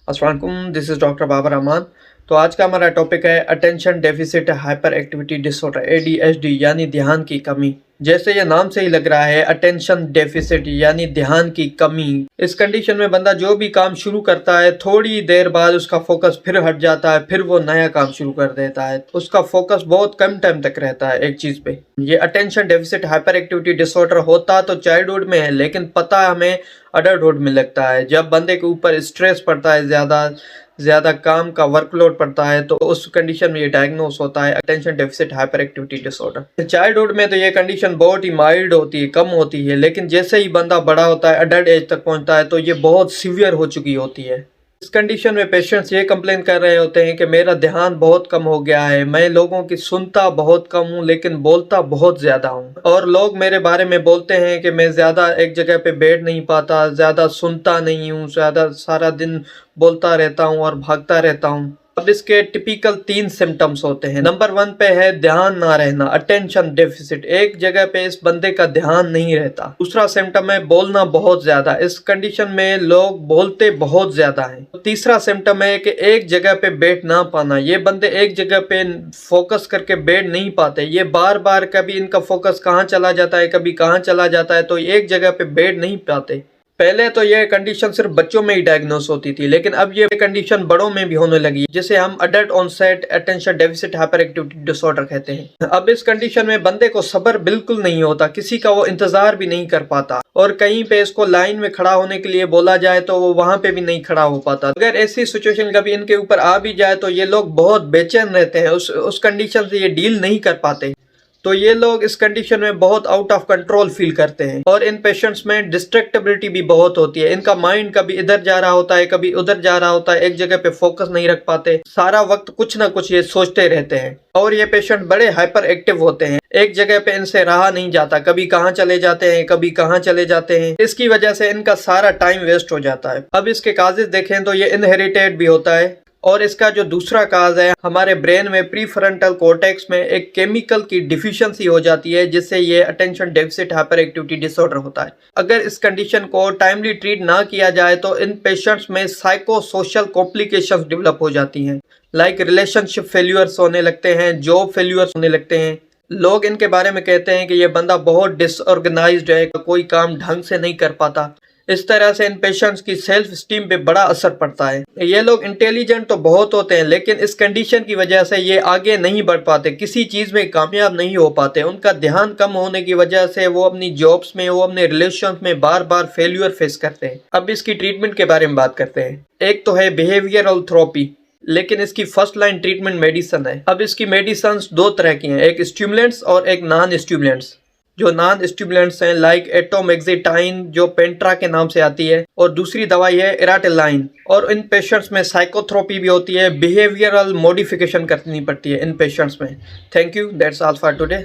अस्सलाम वालेकुम, this is doctor Babar Rahman. तो आज का हमारा टॉपिक है attention deficit hyperactivity disorder ADHD यानी ध्यान की कमी। जैसे ये नाम से ही लग रहा है, अटेंशन डेफिसिट यानी ध्यान की कमी। इस कंडीशन में बंदा जो भी काम शुरू करता है, थोड़ी देर बाद उसका फोकस फिर हट जाता है, फिर वो नया काम शुरू कर देता है। उसका फोकस बहुत कम टाइम तक रहता है एक चीज पे। ये attention deficit hyperactivity disorder होता तो चाइल्डहुड में है, लेकिन पता हमें अडल्टहुड में लगता है। जब बंदे के ऊपर स्ट्रेस पड़ता है, ज्यादा काम का वर्कलोड पड़ता है, तो उस कंडीशन में ये डायग्नोस होता है attention deficit hyperactivity disorder. Childhood में तो ये कंडीशन बहुत ही माइल्ड होती है, कम होती है, लेकिन जैसे ही बंदा बड़ा होता है, अडल्ट एज तक पहुंचता है, तो ये बहुत सीवियर हो चुकी होती है। इस कंडीशन में पेशेंट्स ये कंप्लेन कर रहे होते हैं कि मेरा ध्यान बहुत कम हो गया है, मैं लोगों की सुनता बहुत कम हूँ लेकिन बोलता बहुत ज्यादा हूँ। और लोग मेरे बारे में बोलते हैं कि मैं ज्यादा एक जगह पे बैठ नहीं पाता, ज्यादा सुनता नहीं हूँ, ज्यादा सारा दिन बोलता रहता हूँ और भागता रहता हूँ। अब इसके टिपिकल 3 सिम्टम्स होते हैं। नंबर 1 पे है ध्यान ना रहना, अटेंशन डेफिसिट। एक जगह पे इस बंदे का ध्यान नहीं रहता। दूसरा सिम्टम है बोलना बहुत ज्यादा। इस कंडीशन में लोग बोलते बहुत ज्यादा हैं। तीसरा सिम्टम है कि एक जगह पे बैठ ना पाना। ये बंदे एक जगह पे फोकस करके बैठ नहीं पाते। ये बार बार कभी इनका फोकस कहाँ चला जाता है, कभी कहाँ चला जाता है, तो एक जगह पे बैठ नहीं पाते। पहले तो ये कंडीशन सिर्फ बच्चों में ही डायग्नोस होती थी, लेकिन अब ये कंडीशन बड़ों में भी होने लगी है, जिसे हम adult onset attention deficit hyperactivity disorder कहते हैं। अब इस कंडीशन में बंदे को सब्र बिल्कुल नहीं होता, किसी का वो इंतजार भी नहीं कर पाता, और कहीं पे इसको लाइन में खड़ा होने के लिए बोला जाए तो वो वहां पे भी नहीं खड़ा हो पाता। अगर ऐसी सिचुएशन कभी इनके ऊपर आ भी जाए तो ये लोग बहुत बेचैन रहते हैं, उस कंडीशन से ये डील नहीं कर पाते। तो ये लोग इस कंडीशन में बहुत आउट ऑफ कंट्रोल फील करते हैं, और इन पेशेंट्स में डिस्ट्रैक्टेबिलिटी भी बहुत होती है। इनका माइंड कभी इधर जा रहा होता है, कभी उधर जा रहा होता है, एक जगह पे फोकस नहीं रख पाते, सारा वक्त कुछ ना कुछ ये सोचते रहते हैं। और ये पेशेंट बड़े हाइपर एक्टिव होते हैं, एक जगह पे इनसे रहा नहीं जाता, कभी कहाँ चले जाते हैं, कभी कहाँ चले जाते हैं। इसकी वजह से इनका सारा टाइम वेस्ट हो जाता है। अब इसके काजेज देखें तो ये इनहेरिटेड भी होता है, और इसका जो दूसरा काज है, हमारे ब्रेन में प्रीफ्रंटल कॉर्टेक्स में एक केमिकल की डिफिशियंसी हो जाती है, जिससे ये attention deficit hyperactivity disorder होता है। अगर इस कंडीशन को टाइमली ट्रीट ना किया जाए तो इन पेशेंट्स में साइको सोशल कॉम्प्लिकेशंस डेवलप हो जाती हैं, लाइक रिलेशनशिप फेल्यूर्स होने लगते हैं, जॉब फेल्यूर्स होने लगते हैं। लोग इनके बारे में कहते हैं कि ये बंदा बहुत डिसऑर्गेनाइज्ड है, कोई काम ढंग से नहीं कर पाता। इस तरह से इन पेशेंट्स की सेल्फ स्टीम पे बड़ा असर पड़ता है। ये लोग इंटेलिजेंट तो बहुत होते हैं, लेकिन इस कंडीशन की वजह से ये आगे नहीं बढ़ पाते, किसी चीज में कामयाब नहीं हो पाते। उनका ध्यान कम होने की वजह से वो अपनी जॉब्स में, वो अपने रिलेशन में बार बार फेल्यूर फेस करते हैं। अब इसकी ट्रीटमेंट के बारे में बात करते हैं। एक तो है बिहेवियरल थेरेपी, लेकिन इसकी फर्स्ट लाइन ट्रीटमेंट मेडिसिन है। अब इसकी मेडिसिन 2 तरह की हैं, एक स्टिमुलेंट्स और एक नॉन स्टिमुलेंट्स। जो नॉन स्टिमुलेंट्स हैं लाइक एटोमेक्सिटाइन, जो पेंट्रा के नाम से आती है, और दूसरी दवाई है इराटिलाइन। और इन पेशेंट्स में साइकोथेरेपी भी होती है, बिहेवियरल मॉडिफिकेशन करनी पड़ती है इन पेशेंट्स में। Thank you, that's all for today.